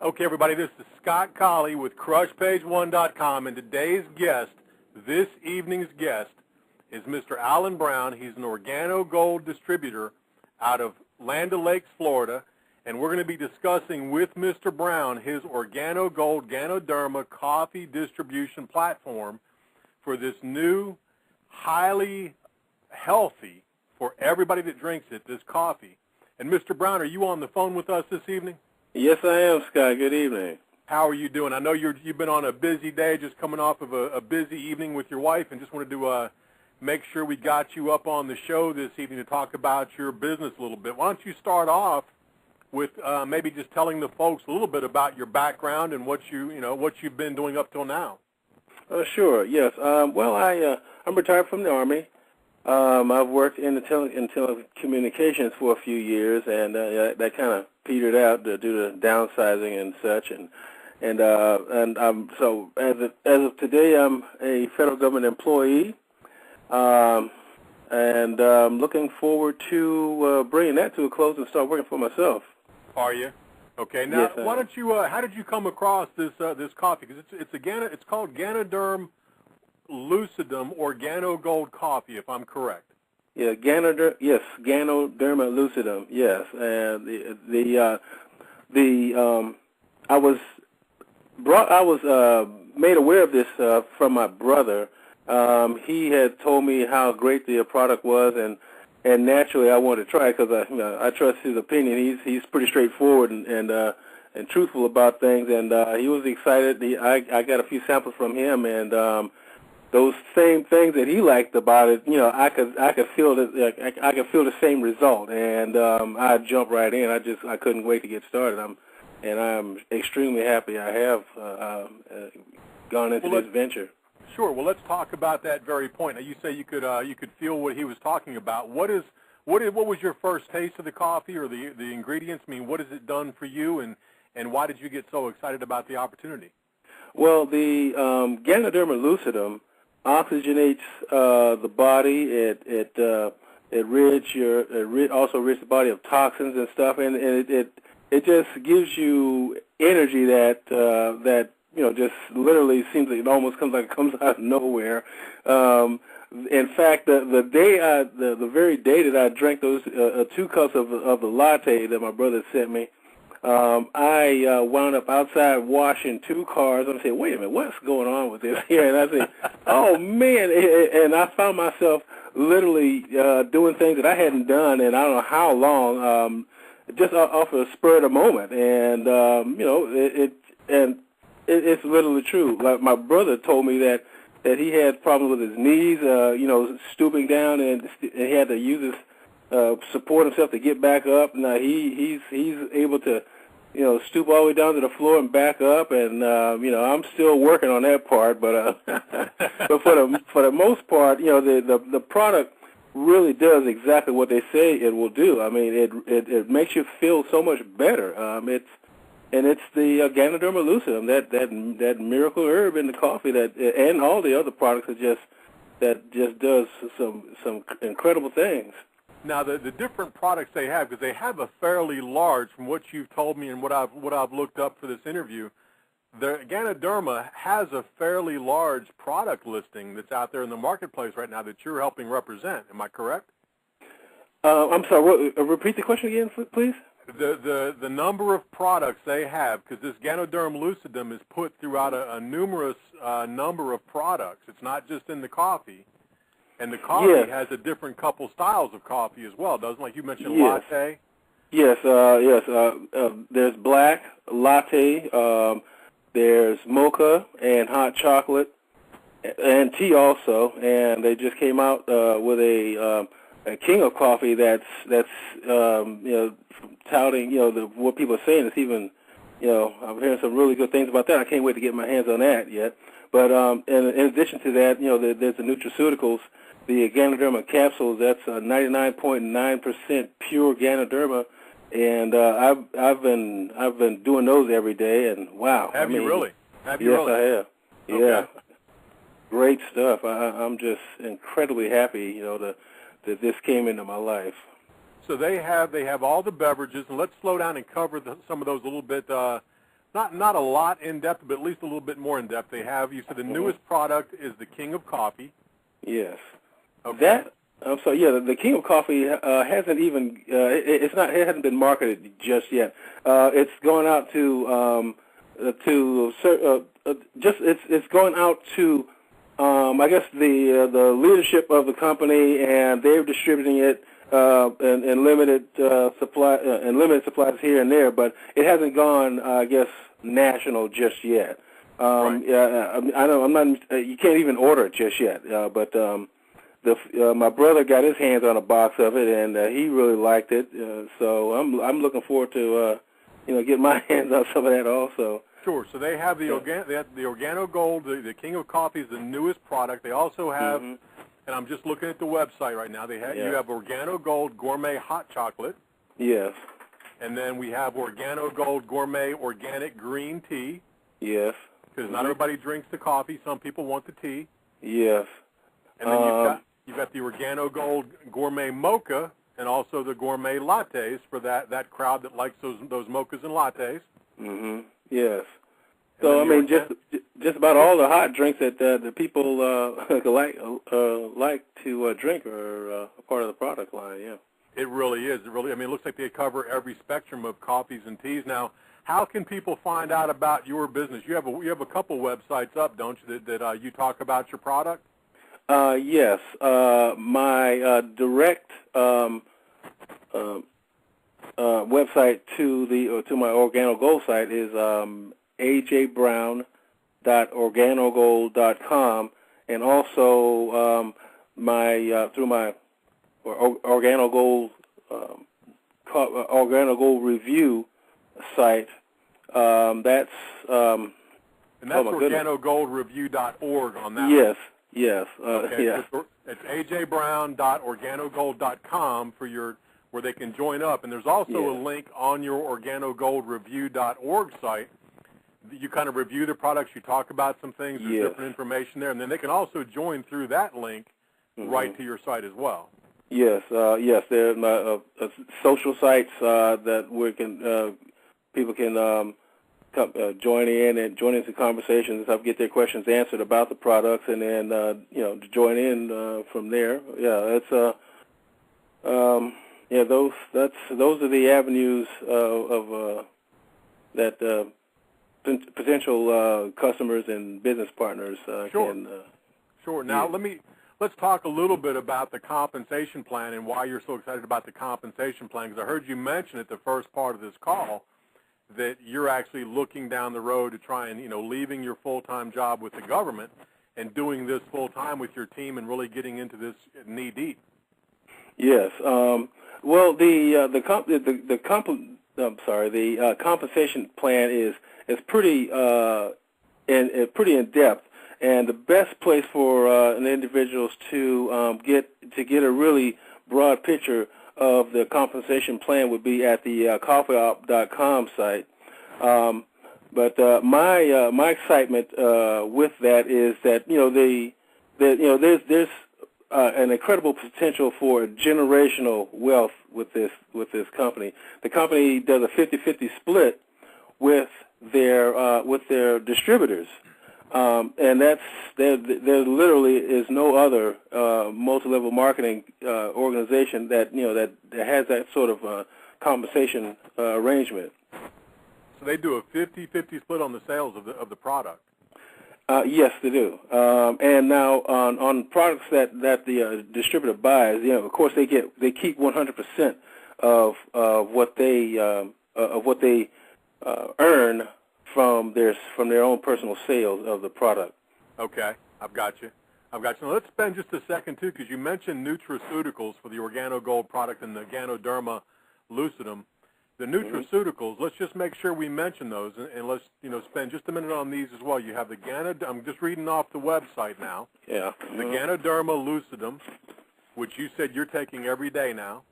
Okay, everybody, this is Scott Colley with CrushPage1.com, and today's guest, this evening's guest, is Mr. Alan Brown. He's an Organo Gold distributor out of Land O'Lakes, Florida, and we're going to be discussing with Mr. Brown his Organo Gold Ganoderma coffee distribution platform for this new, highly healthy, for everybody that drinks it, this coffee. And Mr. Brown, are you on the phone with us this evening? Yes, I am, Scott. Good evening. How are you doing? I know you've been on a busy day, just coming off of a busy evening with your wife, and just wanted to make sure we got you up on the show this evening to talk about your business a little bit. Why don't you start off with maybe just telling the folks a little bit about your background and what you've been doing up till now? Sure. Yes. Well, I'm retired from the Army. I've worked in telecommunications for a few years, and that kind of petered out due to downsizing and such. And I'm so as of today, I'm a federal government employee, and I'm looking forward to bringing that to a close and start working for myself. Are you? Okay. Now, yes, why don't you? How did you come across this coffee? Because it's called Ganoderma Lucidum Organo Gold coffee, if I'm correct. Yeah, Ganoderma Lucidum. Yes, and I was made aware of this from my brother. He had told me how great the product was, and naturally I wanted to try it because I trust his opinion. He's pretty straightforward and truthful about things, and he was excited. I got a few samples from him, and those same things that he liked about it, I could feel that I could feel the same result, and I jumped right in. I couldn't wait to get started. I'm extremely happy I have gone into this venture. Sure. Well, let's talk about that very point. Now, you say you could feel what he was talking about. What was your first taste of the coffee or the ingredients? I mean, what has it done for you, and why did you get so excited about the opportunity? Well, the Ganoderma Lucidum oxygenates the body. It also rids the body of toxins and stuff, and it just gives you energy that just literally seems like it almost comes out of nowhere. In fact, the very day that I drank those 2 cups of the latte that my brother sent me, I wound up outside washing 2 cars. I'm saying, wait a minute, what's going on with this here? And I said, oh, man. And I found myself literally doing things that I hadn't done in I don't know how long, just off of a spur of the moment. And, it's literally true. Like my brother told me that he had problems with his knees, stooping down, and he had to use his support himself to get back up. Now he's able to stoop all the way down to the floor and back up, and I'm still working on that part, but but for the most part, the product really does exactly what they say it will do. I mean, it makes you feel so much better. It's the Ganoderma Lucidum, that miracle herb in the coffee and all the other products that just does some incredible things. Now, the different products they have, because they have a fairly large, from what you've told me and what I've looked up for this interview, the Ganoderma has a fairly large product listing that's out there in the marketplace right now that you're helping represent. Am I correct? I'm sorry. Repeat the question again, please. The number of products they have, because this Ganoderma Lucidum is put throughout a numerous number of products. It's not just in the coffee. And the coffee has a different couple styles of coffee as well, doesn't it? Like you mentioned, latte. Yes, there's black, latte, there's mocha and hot chocolate, and tea also. And they just came out with a king of coffee that's touting what people are saying. It's even I'm hearing some really good things about that. I can't wait to get my hands on that yet. But in addition to that, there's the Nutraceuticals, the Ganoderma capsules. That's 99.9% pure Ganoderma, and I've been doing those every day. And wow, Have you really? Yes, I have. Yeah, okay. Great stuff. I'm just incredibly happy, that this came into my life. So they have all the beverages, and let's slow down and cover some of those a little bit not a lot in depth, but at least a little bit more in depth. They have, you said the newest product is the King of Coffee. Yes. Okay. I'm sorry. Yeah, the King of Coffee hasn't even it hasn't been marketed just yet. It's going out it's going out to I guess the leadership of the company, and they're distributing it in limited supplies here and there, but it hasn't gone I guess national just yet. Right. Yeah, I know I'm not. You can't even order it just yet. But my brother got his hands on a box of it, and he really liked it. So I'm looking forward to getting my hands on some of that also. Sure. So they have the Organo Gold, the King of Coffee is the newest product. They also have, and I'm just looking at the website right now. You have Organo Gold Gourmet Hot Chocolate. Yes. And then we have Organo Gold Gourmet Organic Green Tea. Yes. Because not everybody drinks the coffee. Some people want the tea. Yes. And then you've got the Organo Gold Gourmet Mocha and also the Gourmet Lattes for that crowd that likes those mochas and lattes. Yes. So I mean, just about all the hot drinks that the people like to drink are a part of the product line. Yeah. It really is. I mean, it looks like they cover every spectrum of coffees and teas. Now, how can people find out about your business? You have a couple websites up, don't you, that you talk about your product? Yes. My direct website to my Organo Gold site is ajbrown.organogold.com, and also through my Organo Gold review site. That's organogoldreview.org on that. Yes. Yes. Okay. Yeah. It's ajbrown.organogold.com where they can join up, and there's also a link on your organogoldreview.org site. You kind of review the products, you talk about some things, there's different information there, and then they can also join through that link right to your site as well. Yes, yes. There are social sites that people can join into conversations and help get their questions answered about the products, and then join in from there. Yeah, it's those are the avenues of that potential customers and business partners can. Sure. Now let's talk a little bit about the compensation plan and why you're so excited about the compensation plan, because I heard you mention at the first part of this call that you're actually looking down the road to try and, leaving your full-time job with the government and doing this full-time with your team and really getting into this knee-deep. Yes. Well, the compensation plan is pretty in depth, and the best place for an individuals to get a really broad picture of the compensation plan would be at the coffeeop.com site. But my excitement with that is that there's an incredible potential for generational wealth with this company. The company does a 50-50 split with their distributors, and there literally is no other multi-level marketing organization that has that sort of compensation arrangement. So they do a 50-50 split on the sales of the product. Yes, they do. And now on products that the distributor buys, of course they keep 100% of what they earn from their own personal sales of the product. Okay, I've got you. Now let's spend just a second too, because you mentioned Nutraceuticals for the Organo Gold product and the Ganoderma Lucidum. The Nutraceuticals, let's just make sure we mention those, and let's spend just a minute on these as well. You have the I'm just reading off the website now. Yeah. The Ganoderma Lucidum, which you said you're taking every day now.